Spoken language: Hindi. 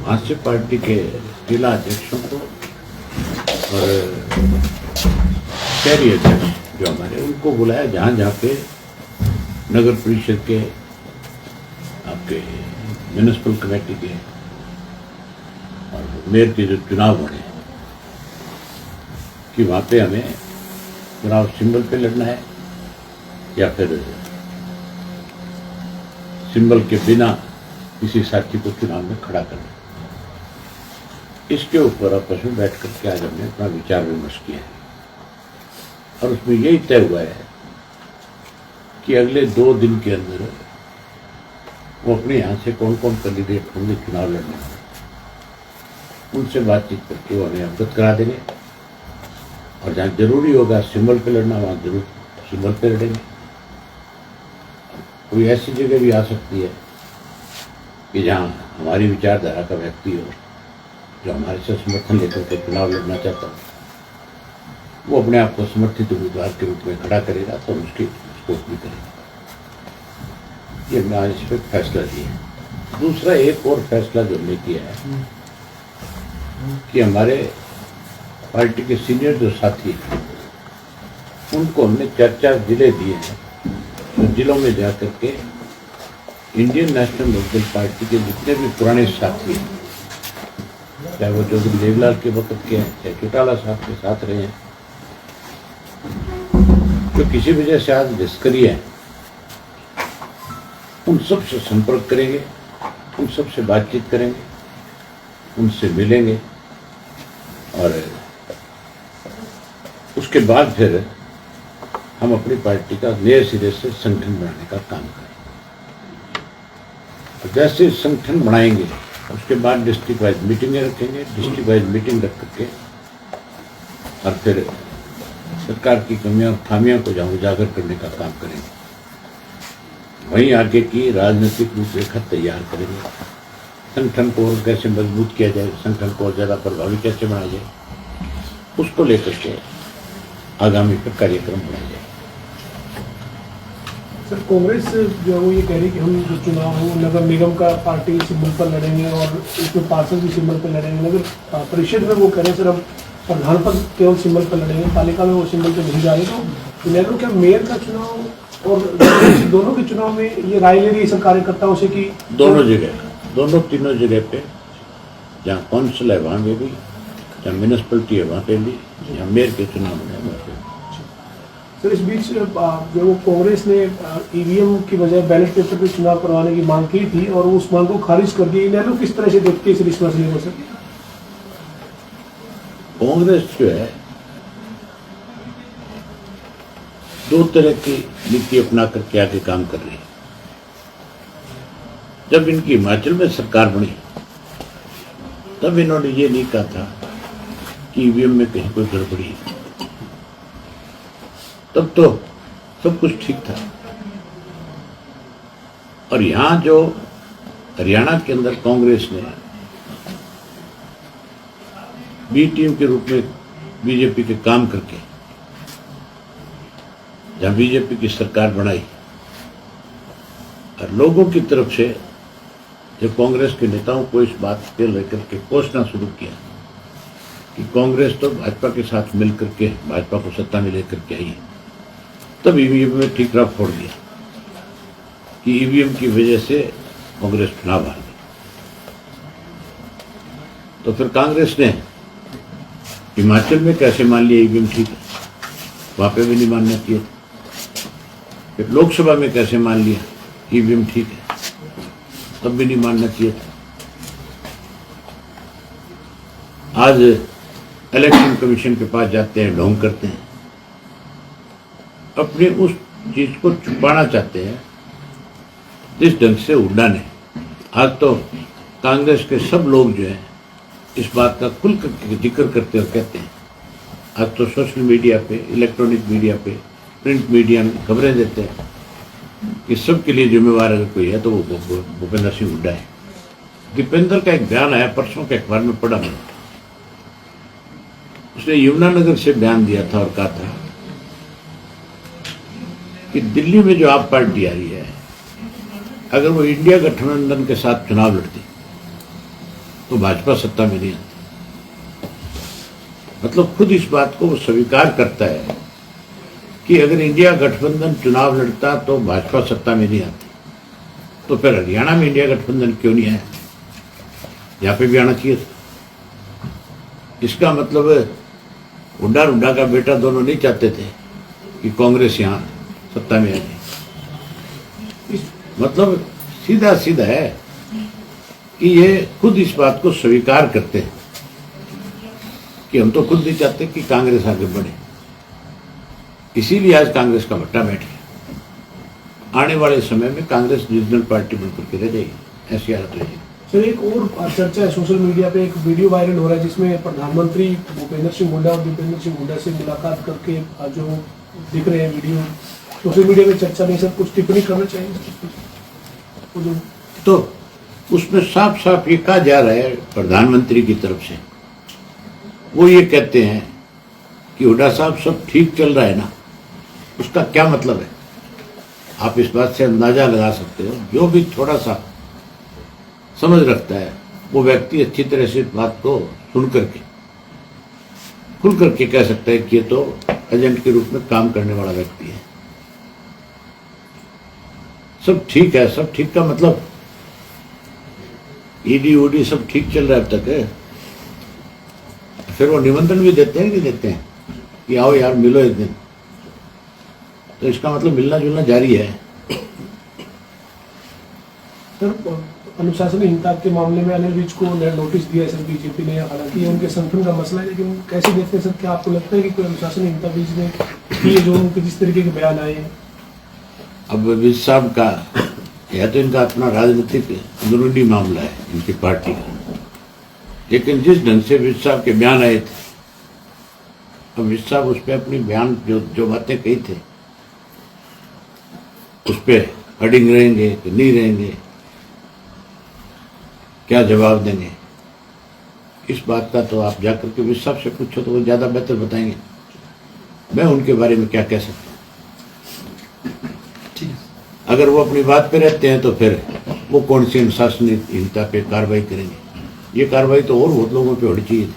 महाराष्ट्र पार्टी के जिला अध्यक्षों को और शहरी अध्यक्ष जो हमारे उनको बुलाया, जहाँ जहाँ पे नगर परिषद के, आपके म्यूनिसिपल कमेटी के और मेयर के जो चुनाव होने हैं कि वहाँ पे हमें चुनाव सिंबल पे लड़ना है या फिर सिंबल के बिना किसी साथी को चुनाव में खड़ा करना। इसके ऊपर आपस में बैठ करके आज हमने अपना विचार विमर्श किया है और उसमें यही तय हुआ है कि अगले 2 दिन के अंदर वो अपने यहाँ से कौन कौन कैंडिडेट होंगे चुनाव लड़ने में, उनसे बातचीत करके वो हमें अवगत करा देंगे और जहाँ जरूरी होगा सिंबल पे लड़ना वहाँ जरूर सिंबल पे लड़ेंगे। कोई ऐसी जगह भी आ सकती है कि जहाँ हमारी विचारधारा का व्यक्ति हो जो हमारे से समर्थन लेकर के चुनाव लड़ना चाहता हो, वो अपने आप को समर्थित उम्मीदवार के रूप में खड़ा करेगा तो उसकी सपोर्ट भी करेगा। ये हमने आज इस पर फैसला लिया है। दूसरा एक और फैसला जो हमने किया है कि हमारे पार्टी के सीनियर जो साथी हैं उनको हमने 4 जिले दिए हैं। तो जिलों में जाकर के इंडियन नेशनल लोकदल पार्टी के जितने भी पुराने साथी हैं, चाहे वो चौधरी देवीलाल के वक्त के हैं, चाहे चौटाला साहब के साथ रहे हैं, जो किसी वजह से आज निष्क्रिय हैं, उन सब से संपर्क करेंगे, उन सब से बातचीत करेंगे, उनसे मिलेंगे और उसके बाद फिर हम अपनी पार्टी का नए सिरे से संगठन बनाने का काम करेंगे। जैसे संगठन बनाएंगे उसके बाद डिस्ट्रिक्ट वाइज मीटिंगें रखेंगे, डिस्ट्रिक्ट वाइज मीटिंग रख करके और फिर सरकार की कमियां और खामियां को जहाँ उजागर करने का काम करेंगे। वहीं आगे की राजनीतिक रूपरेखा तैयार करेंगे। संगठन को और कैसे मजबूत किया जाए, संगठन को और ज़्यादा प्रभावी कैसे बनाया जाए, उसको लेकर के आगामी पर कार्यक्रम बनाया जाए। सर, कांग्रेस जो है वो ये कह रही है कि हम जो चुनाव हो नगर निगम का पार्टी सिंबल पर लड़ेंगे और इसमें पार्षद भी सिंबल पर लड़ेंगे। नगर परिषद में वो कह रहे हैं सर हम प्रधान पद केवल सिंबल पर लड़ेंगे, पालिका में वो सिंबल पर नहीं जाएगा। तो नेहरू क्या मेयर का चुनाव और दोनों के चुनाव में ये राय ले रही है सब कार्यकर्ताओं से कि दोनों तीनों जगह पे, जहाँ काउंसिल है वहाँ पे भी, जहाँ म्यूनिसिपलिटी है वहाँ पे भी, जहाँ मेयर के चुनाव है वहाँ पे। सर, इस बीच जो वो कांग्रेस ने ईवीएम की बजाय बैलेट पेपर पे चुनाव करवाने की मांग की थी और उस मांग को खारिज कर दी। नेहरू किस तरह से देखते हैं इस मसले को? सर, कांग्रेस जो है 2 तरह की नीति अपना करके आगे काम कर रही है। जब इनकी हिमाचल में सरकार बनी तब इन्होंने ये नहीं कहा था कि ईवीएम में कहीं कोई गड़बड़ी है, तब तो सब कुछ ठीक था। और यहां जो हरियाणा के अंदर कांग्रेस ने बी टीम के रूप में बीजेपी के काम करके जहां बीजेपी की सरकार बनाई और लोगों की तरफ से जो कांग्रेस के नेताओं को इस बात के लेकर के कोसना शुरू किया कि कांग्रेस तो भाजपा के साथ मिलकर के भाजपा को सत्ता में लेकर के आई है, तब ईवीएम में ठीकरा फोड़ दिया कि ईवीएम की वजह से कांग्रेस चुनाव हार गई। तो फिर कांग्रेस ने हिमाचल में कैसे मान लिया ईवीएम ठीक है, वहां पे भी नहीं मानना चाहिए था। फिर लोकसभा में कैसे मान लिया ईवीएम ठीक है, तब भी नहीं मानना चाहिए था। आज इलेक्शन कमीशन के पास जाते हैं, ढोंग करते हैं, अपनी उस चीज को छुपाना चाहते हैं जिस ढंग से हुड्डा ने। आज तो कांग्रेस के सब लोग जो हैं इस बात का खुल करके जिक्र करते और कहते हैं। आज तो सोशल मीडिया पे, इलेक्ट्रॉनिक मीडिया पे, प्रिंट मीडिया में खबरें देते हैं कि सबके लिए जिम्मेवार अगर कोई है तो वो भूपेंद्र सिंह हुड्डा है। दीपेंद्र का एक बयान आया परसों के अखबार में पढ़ा मैंने, उसने यमुनानगर से बयान दिया था और कहा था कि दिल्ली में जो आप पार्टी आ रही है, अगर वो इंडिया गठबंधन के साथ चुनाव लड़ती तो भाजपा सत्ता में नहीं आती। मतलब खुद इस बात को वो स्वीकार करता है कि अगर इंडिया गठबंधन चुनाव लड़ता तो भाजपा सत्ता में नहीं आती। तो फिर हरियाणा में इंडिया गठबंधन क्यों नहीं आया? यहाँ पे भी आना चाहिए था। इसका मतलब हुड्डा का बेटा दोनों नहीं चाहते थे कि कांग्रेस यहाँ सत्ता में आ जाए। मतलब सीधा सीधा है कि ये खुद इस बात को स्वीकार करते हैं कि हम तो खुद नहीं चाहते कि कांग्रेस आगे बढ़े। इसीलिए आज कांग्रेस का भट्टा बैठ गया। आने वाले समय में कांग्रेस रीजनल पार्टी बनकर के रह जाएगी, ऐसी हालत रहेगी। सर, एक और चर्चा है सोशल मीडिया पे, एक वीडियो वायरल हो रहा है जिसमें प्रधानमंत्री भूपेंद्र सिंह हुड्डा और दीपेंद्र सिंह हुड्डा से मुलाकात करके जो दिख रहे हैं वीडियो सोशल मीडिया में चर्चा नहीं। सर, कुछ टिप्पणी करना चाहिए? तो उसमें साफ साफ ये कहा जा रहा है प्रधानमंत्री की तरफ से, वो ये कहते हैं कि हुड्डा साहब सब ठीक चल रहा है ना। उसका क्या मतलब है? आप इस बात से अंदाजा लगा सकते हो। जो भी थोड़ा सा समझ रखता है वो व्यक्ति अच्छी तरह से बात को सुन करके खुल करके कह सकता है कि ये तो एजेंट के रूप में काम करने वाला व्यक्ति है। सब ठीक है, सब ठीक का मतलब ईडी उडी सब ठीक चल रहा है अब तक है। फिर वो निमंत्रण भी देते हैं कि देते हैं कि आओ यार मिलो एक दिन, तो इसका मतलब मिलना जुलना जारी है। सर, अनुशासनहीनता के मामले में अनिल विज को नोटिस दिया है सर बीजेपी ने। हालांकि ये उनके संगठन का मसला है, लेकिन कैसे देखते हैं सर? क्या आपको लगता है कि कोई अनुशासनहीनता विज ने की है जो उनके जिस तरीके के बयान आए हैं? अब विज साहब का यह तो इनका अपना राजनीतिक अंदरूनी मामला है इनकी पार्टी का, लेकिन जिस ढंग से विज साहब के बयान आए थे, अब विज साहब उस पर अपनी बयान जो बातें कही थे उस पर अडिंग रहेंगे कि नहीं रहेंगे, क्या जवाब देंगे, इस बात का तो आप जाकर के विज साहब से पूछो तो वो ज्यादा बेहतर बताएंगे। मैं उनके बारे में क्या कह सकता हूँ? अगर वो अपनी बात पे रहते हैं तो फिर वो कौन सी अनुशासनहीनता पे कार्रवाई करेंगे? ये कार्रवाई तो और बहुत लोगों पे होनी चाहिए थी।